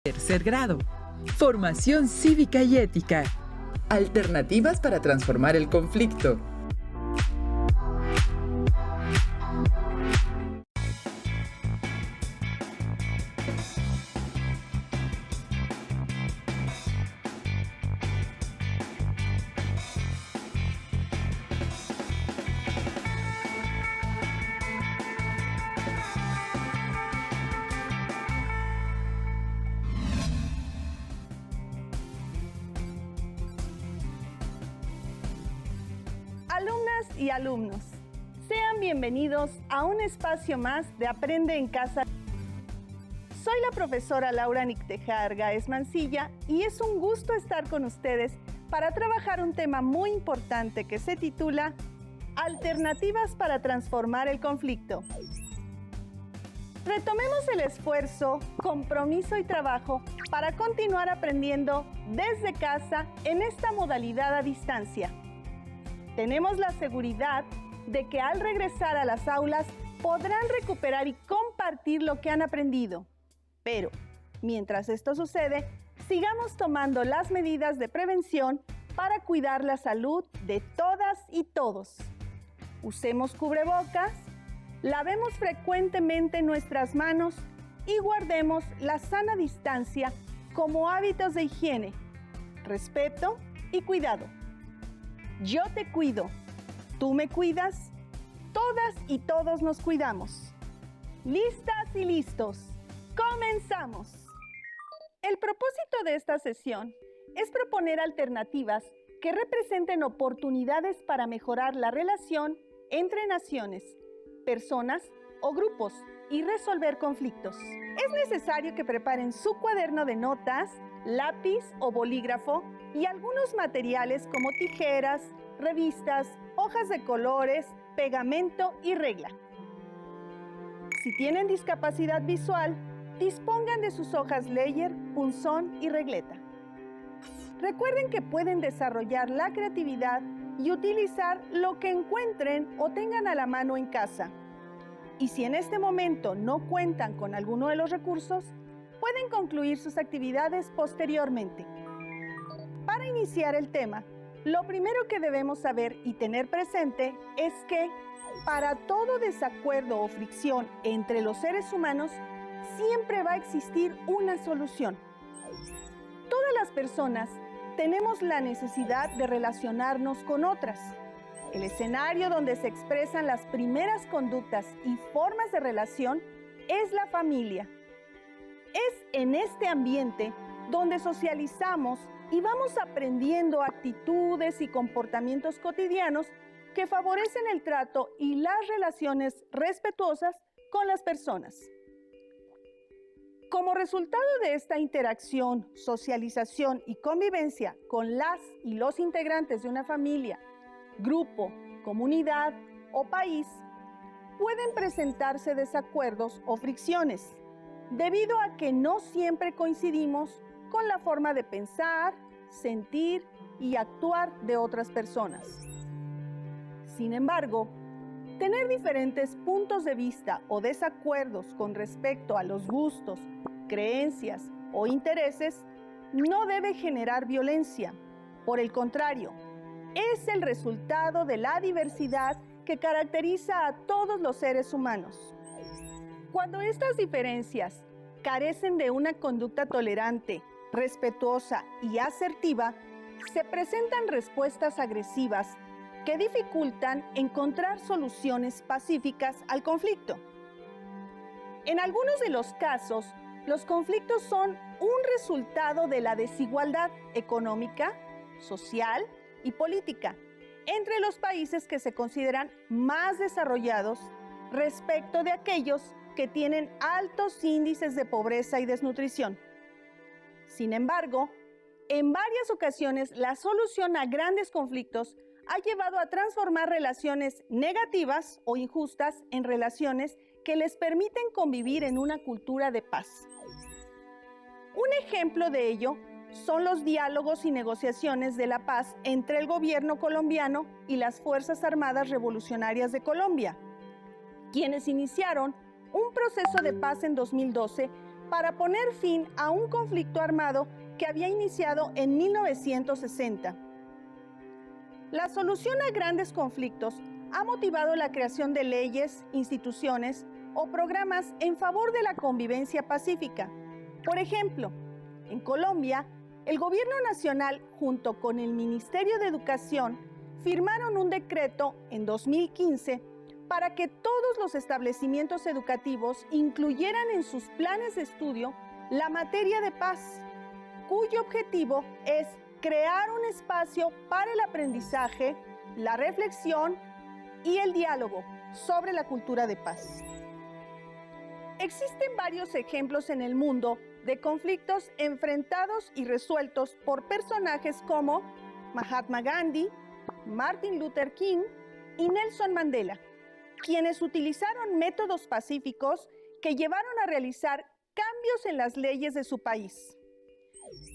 Tercer grado. Formación cívica y ética. Alternativas para transformar el conflicto. Alumnas y alumnos, sean bienvenidos a un espacio más de Aprende en Casa. Soy la profesora Laura Nicteja Argaez Mancilla y es un gusto estar con ustedes para trabajar un tema muy importante que se titula Alternativas para transformar el conflicto. Retomemos el esfuerzo, compromiso y trabajo para continuar aprendiendo desde casa en esta modalidad a distancia. Tenemos la seguridad de que al regresar a las aulas podrán recuperar y compartir lo que han aprendido. Pero, mientras esto sucede, sigamos tomando las medidas de prevención para cuidar la salud de todas y todos. Usemos cubrebocas, lavemos frecuentemente nuestras manos y guardemos la sana distancia como hábitos de higiene, respeto y cuidado. Yo te cuido, tú me cuidas, todas y todos nos cuidamos. ¿Listas y listos? ¡Comenzamos! El propósito de esta sesión es proponer alternativas que representen oportunidades para mejorar la relación entre naciones, personas o grupos y resolver conflictos. Es necesario que preparen su cuaderno de notas, lápiz o bolígrafo y algunos materiales como tijeras, revistas, hojas de colores, pegamento y regla. Si tienen discapacidad visual, dispongan de sus hojas Leyer, punzón y regleta. Recuerden que pueden desarrollar la creatividad y utilizar lo que encuentren o tengan a la mano en casa. Y si en este momento no cuentan con alguno de los recursos, pueden concluir sus actividades posteriormente. Para iniciar el tema, lo primero que debemos saber y tener presente es que para todo desacuerdo o fricción entre los seres humanos, siempre va a existir una solución. Todas las personas tenemos la necesidad de relacionarnos con otras. El escenario donde se expresan las primeras conductas y formas de relación es la familia. Es en este ambiente donde socializamos y vamos aprendiendo actitudes y comportamientos cotidianos que favorecen el trato y las relaciones respetuosas con las personas. Como resultado de esta interacción, socialización y convivencia con las y los integrantes de una familia, grupo, comunidad o país, pueden presentarse desacuerdos o fricciones, debido a que no siempre coincidimos con la forma de pensar, sentir y actuar de otras personas. Sin embargo, tener diferentes puntos de vista o desacuerdos con respecto a los gustos, creencias o intereses no debe generar violencia. Por el contrario, es el resultado de la diversidad que caracteriza a todos los seres humanos. Cuando estas diferencias carecen de una conducta tolerante, respetuosa y asertiva, se presentan respuestas agresivas que dificultan encontrar soluciones pacíficas al conflicto. En algunos de los casos, los conflictos son un resultado de la desigualdad económica, social y política entre los países que se consideran más desarrollados respecto de aquellos que tienen altos índices de pobreza y desnutrición. Sin embargo, en varias ocasiones la solución a grandes conflictos ha llevado a transformar relaciones negativas o injustas en relaciones que les permiten convivir en una cultura de paz. Un ejemplo de ello son los diálogos y negociaciones de la paz entre el gobierno colombiano y las Fuerzas Armadas Revolucionarias de Colombia, quienes iniciaron un proceso de paz en 2012 para poner fin a un conflicto armado que había iniciado en 1960. La solución a grandes conflictos ha motivado la creación de leyes, instituciones o programas en favor de la convivencia pacífica. Por ejemplo, en Colombia, el Gobierno Nacional, junto con el Ministerio de Educación, firmaron un decreto en 2015 para que todos los establecimientos educativos incluyeran en sus planes de estudio la materia de paz, cuyo objetivo es crear un espacio para el aprendizaje, la reflexión y el diálogo sobre la cultura de paz. Existen varios ejemplos en el mundo de conflictos enfrentados y resueltos por personajes como Mahatma Gandhi, Martin Luther King y Nelson Mandela, quienes utilizaron métodos pacíficos que llevaron a realizar cambios en las leyes de su país.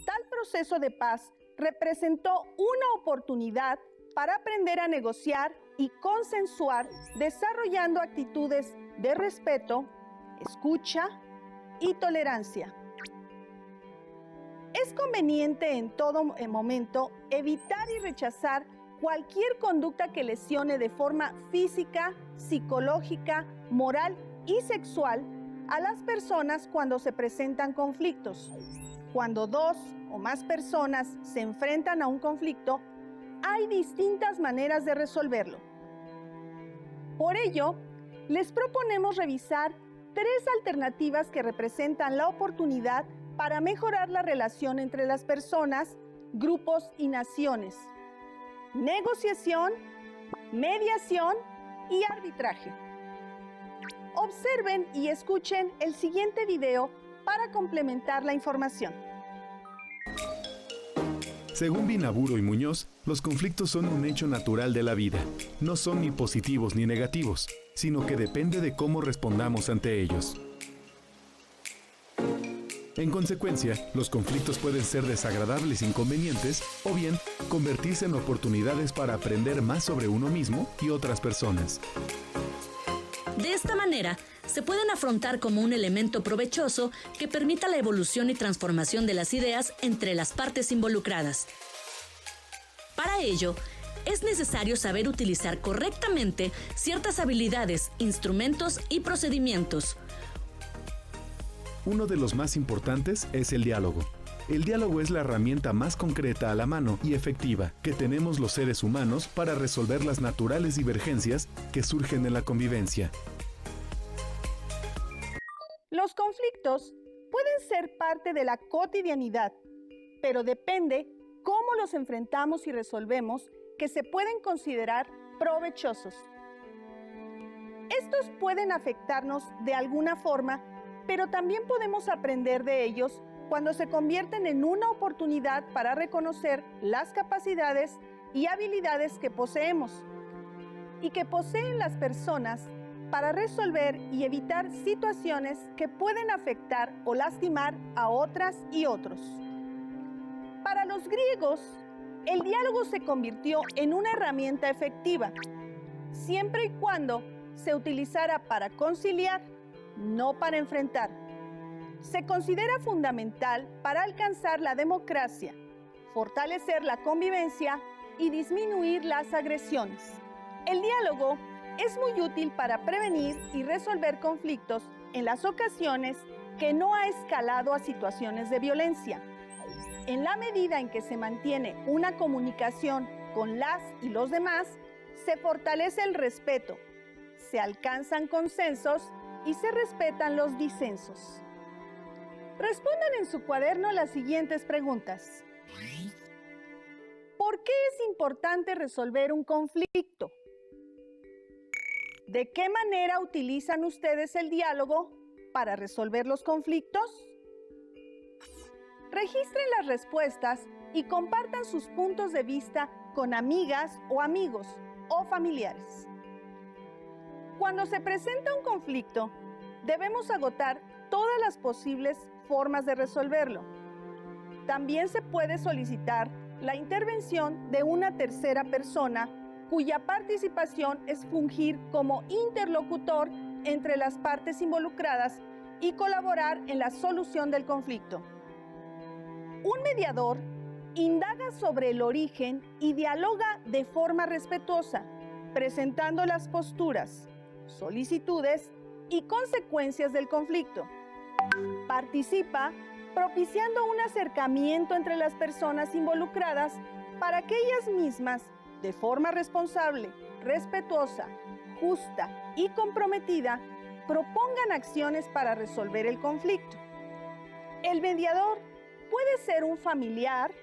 Tal proceso de paz representó una oportunidad para aprender a negociar y consensuar, desarrollando actitudes de respeto, escucha y tolerancia. Es conveniente en todo momento evitar y rechazar cualquier conducta que lesione de forma física, psicológica, moral y sexual a las personas cuando se presentan conflictos. Cuando dos o más personas se enfrentan a un conflicto, hay distintas maneras de resolverlo. Por ello, les proponemos revisar 3 alternativas que representan la oportunidad para mejorar la relación entre las personas, grupos y naciones: negociación, mediación y arbitraje. Observen y escuchen el siguiente video para complementar la información. Según Binaburo y Muñoz, los conflictos son un hecho natural de la vida. No son ni positivos ni negativos, sino que depende de cómo respondamos ante ellos. En consecuencia, los conflictos pueden ser desagradables e inconvenientes, o bien convertirse en oportunidades para aprender más sobre uno mismo y otras personas. De esta manera, se pueden afrontar como un elemento provechoso que permita la evolución y transformación de las ideas entre las partes involucradas. Para ello, es necesario saber utilizar correctamente ciertas habilidades, instrumentos y procedimientos. Uno de los más importantes es el diálogo. El diálogo es la herramienta más concreta a la mano y efectiva que tenemos los seres humanos para resolver las naturales divergencias que surgen en la convivencia. Los conflictos pueden ser parte de la cotidianidad, pero depende cómo los enfrentamos y resolvemos que se pueden considerar provechosos. Estos pueden afectarnos de alguna forma, pero también podemos aprender de ellos cuando se convierten en una oportunidad para reconocer las capacidades y habilidades que poseemos y que poseen las personas para resolver y evitar situaciones que pueden afectar o lastimar a otras y otros. Para los griegos, el diálogo se convirtió en una herramienta efectiva, siempre y cuando se utilizara para conciliar, no para enfrentar. Se considera fundamental para alcanzar la democracia, fortalecer la convivencia y disminuir las agresiones. El diálogo es muy útil para prevenir y resolver conflictos en las ocasiones que no ha escalado a situaciones de violencia. En la medida en que se mantiene una comunicación con las y los demás, se fortalece el respeto, se alcanzan consensos y se respetan los disensos. Respondan en su cuaderno las siguientes preguntas. ¿Por qué es importante resolver un conflicto? ¿De qué manera utilizan ustedes el diálogo para resolver los conflictos? Registren las respuestas y compartan sus puntos de vista con amigas o amigos o familiares. Cuando se presenta un conflicto, debemos agotar todas las posibles formas de resolverlo. También se puede solicitar la intervención de una tercera persona cuya participación es fungir como interlocutor entre las partes involucradas y colaborar en la solución del conflicto. Un mediador indaga sobre el origen y dialoga de forma respetuosa, presentando las posturas, solicitudes y consecuencias del conflicto. Participa propiciando un acercamiento entre las personas involucradas para que ellas mismas, de forma responsable, respetuosa, justa y comprometida, propongan acciones para resolver el conflicto. El mediador puede ser un familiar,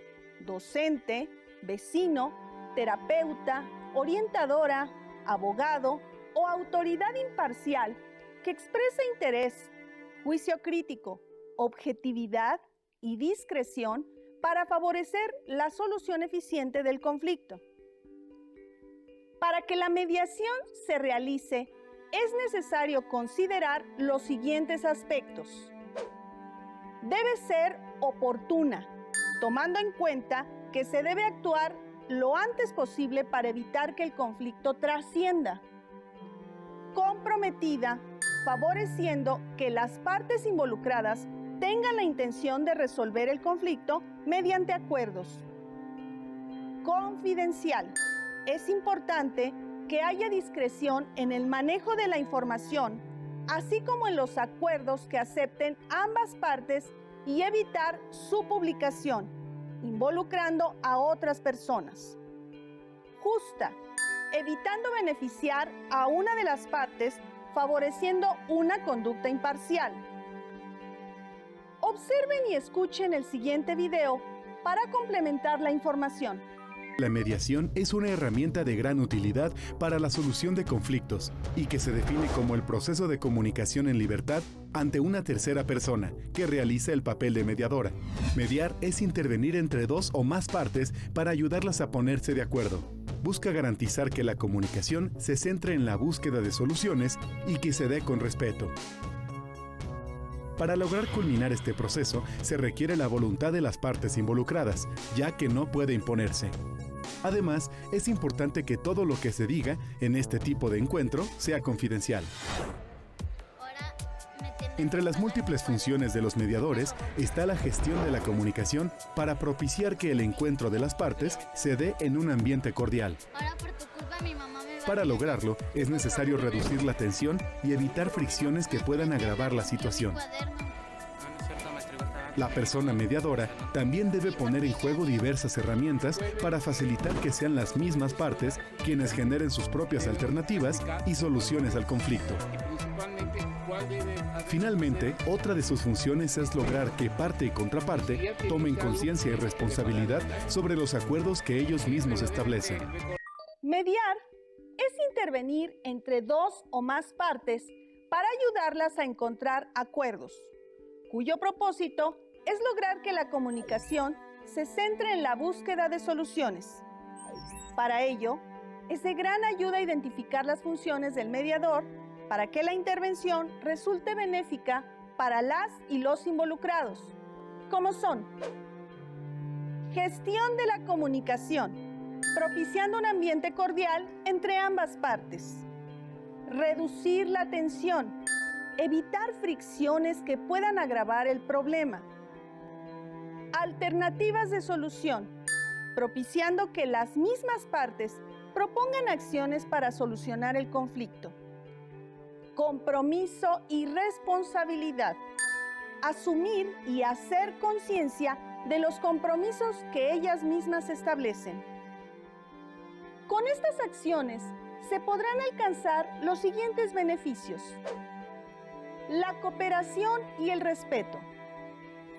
docente, vecino, terapeuta, orientadora, abogado o autoridad imparcial que expresa interés, juicio crítico, objetividad y discreción para favorecer la solución eficiente del conflicto. Para que la mediación se realice, es necesario considerar los siguientes aspectos. Debe ser oportuna, tomando en cuenta que se debe actuar lo antes posible para evitar que el conflicto trascienda. Comprometida, favoreciendo que las partes involucradas tengan la intención de resolver el conflicto mediante acuerdos. Confidencial. Es importante que haya discreción en el manejo de la información, así como en los acuerdos que acepten ambas partes y evitar su publicación, involucrando a otras personas. Justa, evitando beneficiar a una de las partes, favoreciendo una conducta imparcial. Observen y escuchen el siguiente video para complementar la información. La mediación es una herramienta de gran utilidad para la solución de conflictos y que se define como el proceso de comunicación en libertad ante una tercera persona que realiza el papel de mediadora. Mediar es intervenir entre dos o más partes para ayudarlas a ponerse de acuerdo. Busca garantizar que la comunicación se centre en la búsqueda de soluciones y que se dé con respeto. Para lograr culminar este proceso, se requiere la voluntad de las partes involucradas, ya que no puede imponerse. Además, es importante que todo lo que se diga en este tipo de encuentro sea confidencial. Entre las múltiples funciones de los mediadores está la gestión de la comunicación para propiciar que el encuentro de las partes se dé en un ambiente cordial. Para lograrlo, es necesario reducir la tensión y evitar fricciones que puedan agravar la situación. La persona mediadora también debe poner en juego diversas herramientas para facilitar que sean las mismas partes quienes generen sus propias alternativas y soluciones al conflicto. Finalmente, otra de sus funciones es lograr que parte y contraparte tomen conciencia y responsabilidad sobre los acuerdos que ellos mismos establecen. Mediar es intervenir entre dos o más partes para ayudarlas a encontrar acuerdos, cuyo propósito es lograr que la comunicación se centre en la búsqueda de soluciones. Para ello, es de gran ayuda identificar las funciones del mediador para que la intervención resulte benéfica para las y los involucrados, como son: gestión de la comunicación, propiciando un ambiente cordial entre ambas partes; reducir la tensión, evitar fricciones que puedan agravar el problema; alternativas de solución, propiciando que las mismas partes propongan acciones para solucionar el conflicto; compromiso y responsabilidad, asumir y hacer conciencia de los compromisos que ellas mismas establecen. Con estas acciones se podrán alcanzar los siguientes beneficios: la cooperación y el respeto,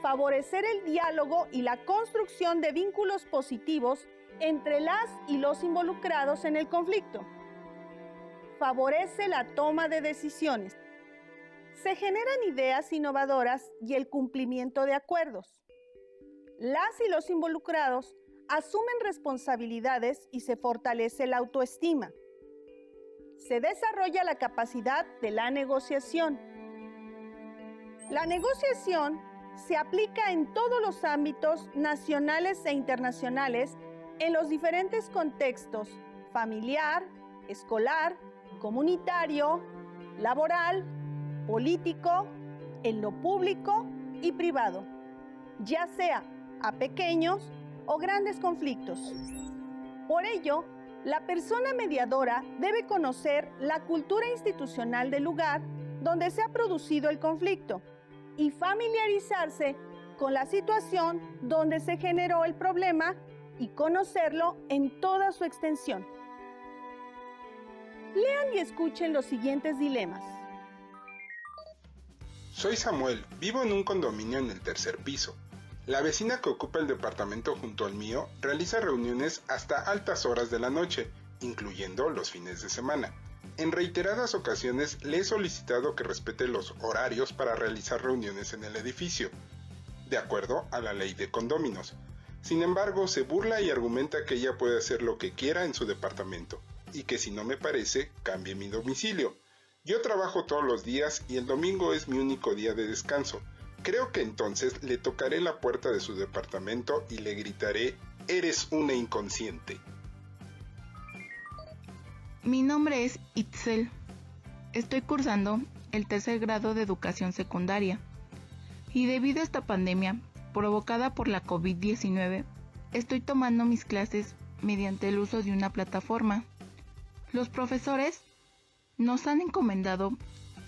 favorecer el diálogo y la construcción de vínculos positivos entre las y los involucrados en el conflicto, favorece la toma de decisiones, se generan ideas innovadoras y el cumplimiento de acuerdos. Las y los involucrados asumen responsabilidades y se fortalece la autoestima. Se desarrolla la capacidad de la negociación. La negociación se aplica en todos los ámbitos nacionales e internacionales en los diferentes contextos: familiar, escolar, comunitario, laboral, político, en lo público y privado, ya sea a pequeños o grandes conflictos. Por ello, la persona mediadora debe conocer la cultura institucional del lugar donde se ha producido el conflicto y familiarizarse con la situación donde se generó el problema y conocerlo en toda su extensión. Lean y escuchen los siguientes dilemas. Soy Samuel, vivo en un condominio en el tercer piso. La vecina que ocupa el departamento junto al mío realiza reuniones hasta altas horas de la noche, incluyendo los fines de semana. En reiteradas ocasiones le he solicitado que respete los horarios para realizar reuniones en el edificio, de acuerdo a la ley de condóminos. Sin embargo, se burla y argumenta que ella puede hacer lo que quiera en su departamento, y que si no me parece, cambie mi domicilio. Yo trabajo todos los días y el domingo es mi único día de descanso. Creo que entonces le tocaré la puerta de su departamento y le gritaré: «Eres una inconsciente». Mi nombre es Itzel. Estoy cursando el tercer grado de educación secundaria. Y debido a esta pandemia, provocada por la COVID-19, estoy tomando mis clases mediante el uso de una plataforma. Los profesores nos han encomendado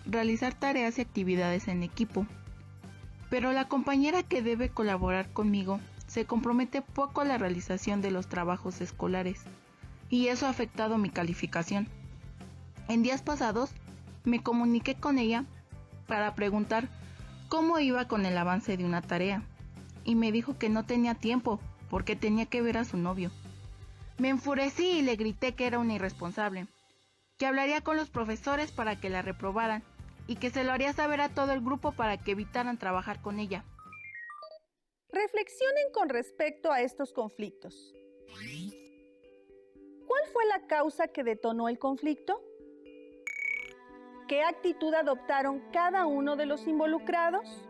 realizar tareas y actividades en equipo, pero la compañera que debe colaborar conmigo se compromete poco a la realización de los trabajos escolares, y eso ha afectado mi calificación. En días pasados me comuniqué con ella para preguntar cómo iba con el avance de una tarea, y me dijo que no tenía tiempo porque tenía que ver a su novio. Me enfurecí y le grité que era una irresponsable, que hablaría con los profesores para que la reprobaran y que se lo haría saber a todo el grupo para que evitaran trabajar con ella. Reflexionen con respecto a estos conflictos. ¿Cuál fue la causa que detonó el conflicto? ¿Qué actitud adoptaron cada uno de los involucrados?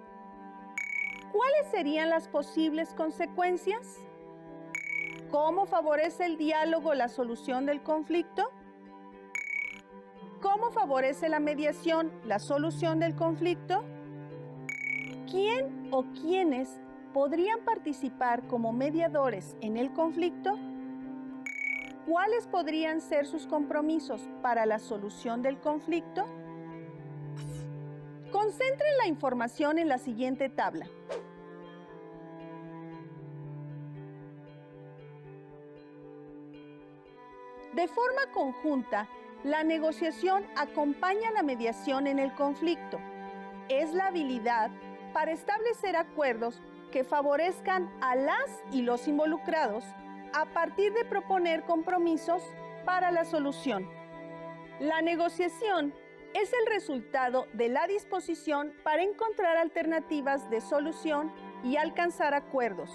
¿Cuáles serían las posibles consecuencias? ¿Cómo favorece el diálogo la solución del conflicto? ¿Cómo favorece la mediación la solución del conflicto? ¿Quién o quiénes podrían participar como mediadores en el conflicto? ¿Cuáles podrían ser sus compromisos para la solución del conflicto? Concentren la información en la siguiente tabla. De forma conjunta, la negociación acompaña la mediación en el conflicto. Es la habilidad para establecer acuerdos que favorezcan a las y los involucrados a partir de proponer compromisos para la solución. La negociación es el resultado de la disposición para encontrar alternativas de solución y alcanzar acuerdos.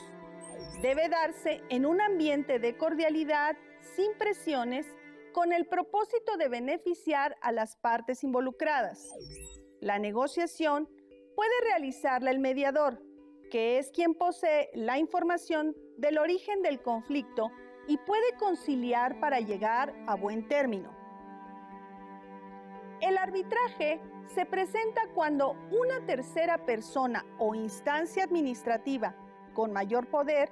Debe darse en un ambiente de cordialidad, sin presiones, con el propósito de beneficiar a las partes involucradas. La negociación puede realizarla el mediador, que es quien posee la información del origen del conflicto y puede conciliar para llegar a buen término. El arbitraje se presenta cuando una tercera persona o instancia administrativa con mayor poder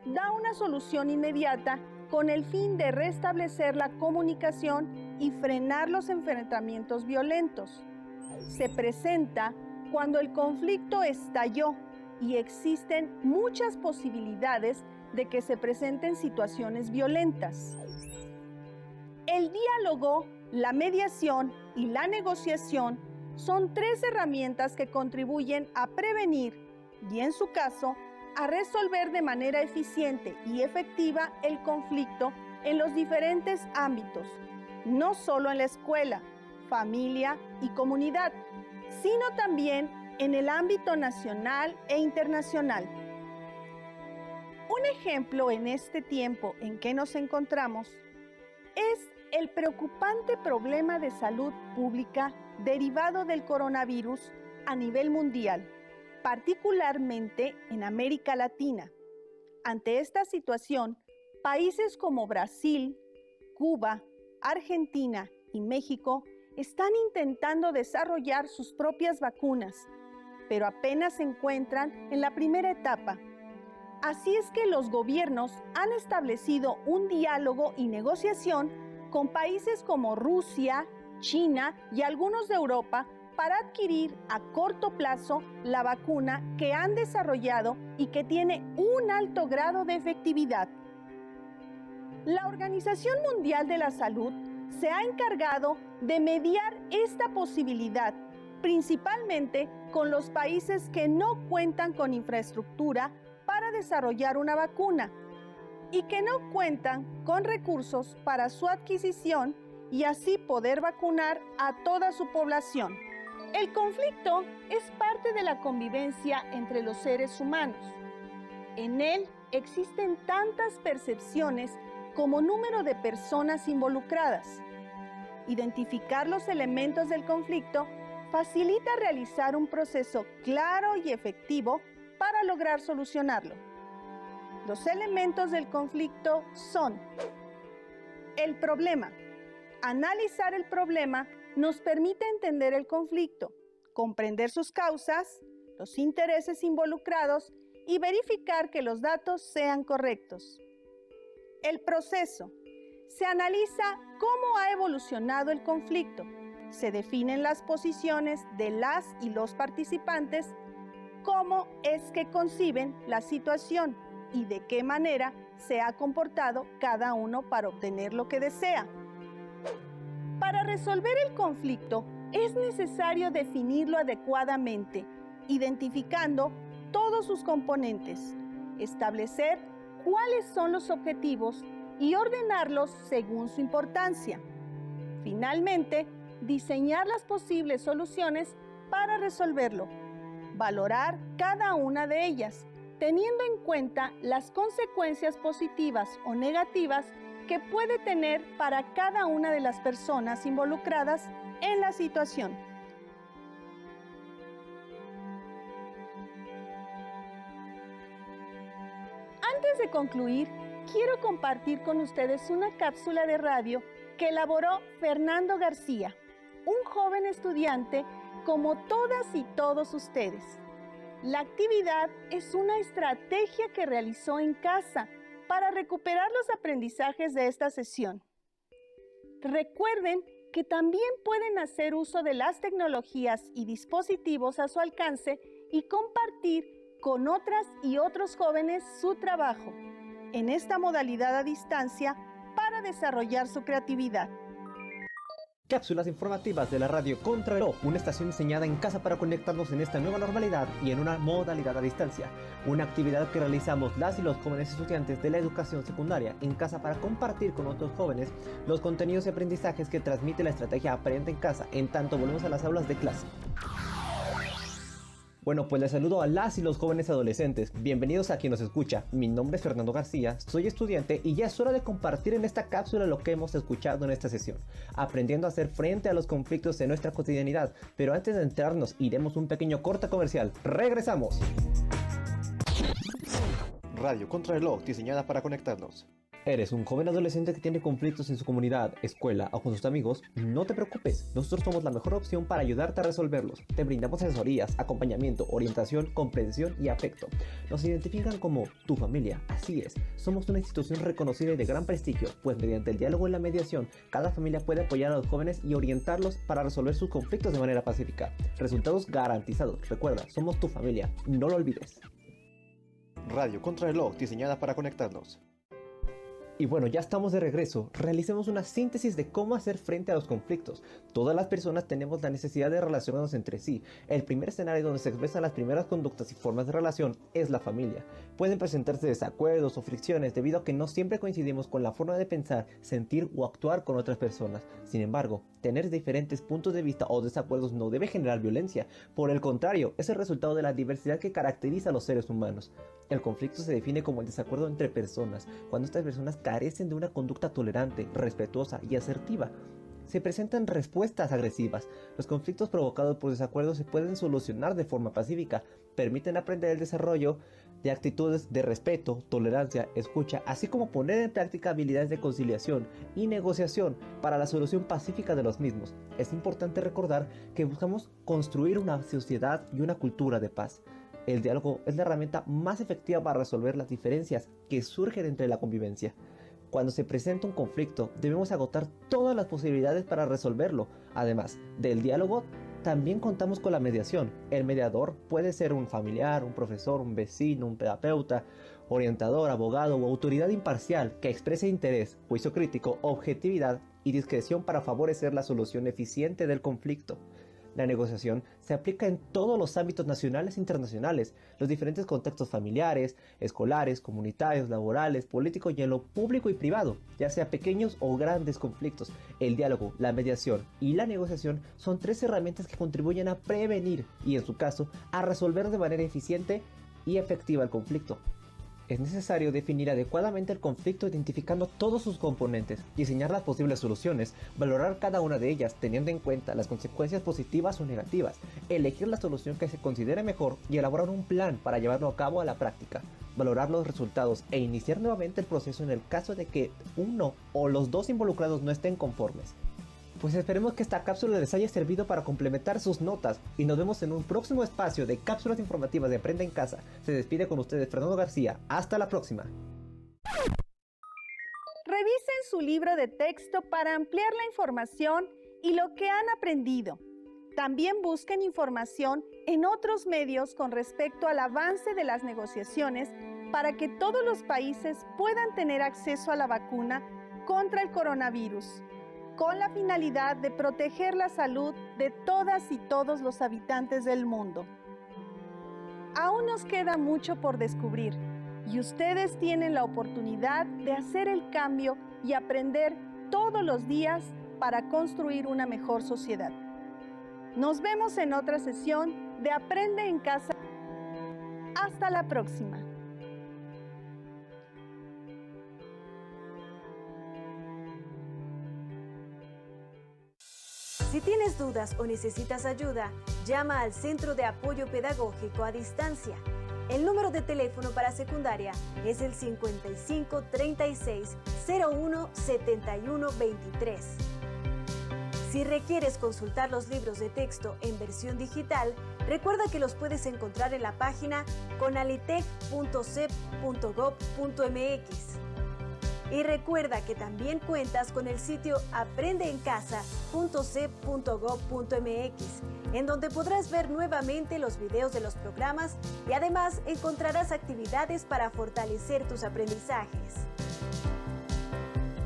da una solución inmediata con el fin de restablecer la comunicación y frenar los enfrentamientos violentos. Se presenta cuando el conflicto estalló y existen muchas posibilidades de que se presenten situaciones violentas. El diálogo, la mediación y la negociación son tres herramientas que contribuyen a prevenir y, en su caso, a resolver de manera eficiente y efectiva el conflicto en los diferentes ámbitos, no solo en la escuela, familia y comunidad, sino también en el ámbito nacional e internacional. Un ejemplo en este tiempo en que nos encontramos es el preocupante problema de salud pública derivado del coronavirus a nivel mundial, particularmente en América Latina. Ante esta situación, países como Brasil, Cuba, Argentina y México están intentando desarrollar sus propias vacunas pero apenas se encuentran en la primera etapa. Así es que los gobiernos han establecido un diálogo y negociación con países como Rusia, China y algunos de Europa para adquirir a corto plazo la vacuna que han desarrollado y que tiene un alto grado de efectividad. La Organización Mundial de la Salud se ha encargado de mediar esta posibilidad, principalmente con los países que no cuentan con infraestructura para desarrollar una vacuna y que no cuentan con recursos para su adquisición y así poder vacunar a toda su población. El conflicto es parte de la convivencia entre los seres humanos. En él existen tantas percepciones como número de personas involucradas. Identificar los elementos del conflicto facilita realizar un proceso claro y efectivo para lograr solucionarlo. Los elementos del conflicto son el problema. Analizar el problema nos permite entender el conflicto, comprender sus causas, los intereses involucrados y verificar que los datos sean correctos. El proceso. Se analiza cómo ha evolucionado el conflicto. Se definen las posiciones de las y los participantes, cómo es que conciben la situación y de qué manera se ha comportado cada uno para obtener lo que desea. Para resolver el conflicto es necesario definirlo adecuadamente, identificando todos sus componentes, establecer cuáles son los objetivos y ordenarlos según su importancia. Finalmente, diseñar las posibles soluciones para resolverlo. Valorar cada una de ellas, teniendo en cuenta las consecuencias positivas o negativas que puede tener para cada una de las personas involucradas en la situación. Antes de concluir, quiero compartir con ustedes una cápsula de radio que elaboró Fernando García, un joven estudiante como todas y todos ustedes. La actividad es una estrategia que realizó en casa para recuperar los aprendizajes de esta sesión. Recuerden que también pueden hacer uso de las tecnologías y dispositivos a su alcance y compartir con otras y otros jóvenes su trabajo en esta modalidad a distancia para desarrollar su creatividad. Cápsulas informativas de la radio Contrarreloj, una estación diseñada en casa para conectarnos en esta nueva normalidad y en una modalidad a distancia. Una actividad que realizamos las y los jóvenes estudiantes de la educación secundaria en casa para compartir con otros jóvenes los contenidos y aprendizajes que transmite la estrategia Aprende en Casa, en tanto volvemos a las aulas de clase. Bueno, pues les saludo a las y los jóvenes adolescentes. Bienvenidos a quien nos escucha. Mi nombre es Fernando García, soy estudiante y ya es hora de compartir en esta cápsula lo que hemos escuchado en esta sesión, aprendiendo a hacer frente a los conflictos de nuestra cotidianidad. Pero antes de entrarnos, iremos un pequeño corte comercial. ¡Regresamos! Radio Contrarreloj, diseñada para conectarnos. ¿Eres un joven adolescente que tiene conflictos en su comunidad, escuela o con sus amigos? No te preocupes, nosotros somos la mejor opción para ayudarte a resolverlos. Te brindamos asesorías, acompañamiento, orientación, comprensión y afecto. Nos identifican como tu familia, así es. Somos una institución reconocida y de gran prestigio, pues mediante el diálogo y la mediación, cada familia puede apoyar a los jóvenes y orientarlos para resolver sus conflictos de manera pacífica. Resultados garantizados. Recuerda, somos tu familia, no lo olvides. Radio Contrarreloj, diseñada para conectarnos. Y bueno, ya estamos de regreso. Realicemos una síntesis de cómo hacer frente a los conflictos. Todas las personas tenemos la necesidad de relacionarnos entre sí. El primer escenario donde se expresan las primeras conductas y formas de relación es la familia. Pueden presentarse desacuerdos o fricciones debido a que no siempre coincidimos con la forma de pensar, sentir o actuar con otras personas. Sin embargo, tener diferentes puntos de vista o desacuerdos no debe generar violencia. Por el contrario, es el resultado de la diversidad que caracteriza a los seres humanos. El conflicto se define como el desacuerdo entre personas, cuando estas personas carecen de una conducta tolerante, respetuosa y asertiva. Se presentan respuestas agresivas. Los conflictos provocados por desacuerdos se pueden solucionar de forma pacífica, permiten aprender el desarrollo de actitudes de respeto, tolerancia, escucha, así como poner en práctica habilidades de conciliación y negociación para la solución pacífica de los mismos. Es importante recordar que buscamos construir una sociedad y una cultura de paz. El diálogo es la herramienta más efectiva para resolver las diferencias que surgen entre la convivencia. Cuando se presenta un conflicto, debemos agotar todas las posibilidades para resolverlo. Además del diálogo, también contamos con la mediación. El mediador puede ser un familiar, un profesor, un vecino, un terapeuta, orientador, abogado o autoridad imparcial que exprese interés, juicio crítico, objetividad y discreción para favorecer la solución eficiente del conflicto. La negociación se aplica en todos los ámbitos nacionales e internacionales, los diferentes contextos familiares, escolares, comunitarios, laborales, políticos y en lo público y privado, ya sea pequeños o grandes conflictos. El diálogo, la mediación y la negociación son 3 herramientas que contribuyen a prevenir y, en su caso, a resolver de manera eficiente y efectiva el conflicto. Es necesario definir adecuadamente el conflicto identificando todos sus componentes, diseñar las posibles soluciones, valorar cada una de ellas teniendo en cuenta las consecuencias positivas o negativas, elegir la solución que se considere mejor y elaborar un plan para llevarlo a cabo a la práctica, valorar los resultados e iniciar nuevamente el proceso en el caso de que uno o los dos involucrados no estén conformes. Pues esperemos que esta cápsula les haya servido para complementar sus notas y nos vemos en un próximo espacio de cápsulas informativas de Aprende en Casa. Se despide con ustedes Fernando García. Hasta la próxima. Revisen su libro de texto para ampliar la información y lo que han aprendido. También busquen información en otros medios con respecto al avance de las negociaciones para que todos los países puedan tener acceso a la vacuna contra el coronavirus, con la finalidad de proteger la salud de todas y todos los habitantes del mundo. Aún nos queda mucho por descubrir y ustedes tienen la oportunidad de hacer el cambio y aprender todos los días para construir una mejor sociedad. Nos vemos en otra sesión de Aprende en Casa. Hasta la próxima. Si tienes dudas o necesitas ayuda, llama al Centro de Apoyo Pedagógico a Distancia. El número de teléfono para secundaria es el 55 36 01 71 23. Si requieres consultar los libros de texto en versión digital, recuerda que los puedes encontrar en la página conalitec.cep.gov.mx. Y recuerda que también cuentas con el sitio aprendeencasa.cep.gov.mx, en donde podrás ver nuevamente los videos de los programas y además encontrarás actividades para fortalecer tus aprendizajes.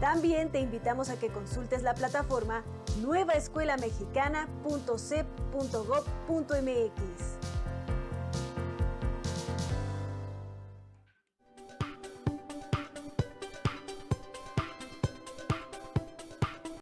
También te invitamos a que consultes la plataforma nuevaescuelamexicana.cep.gov.mx.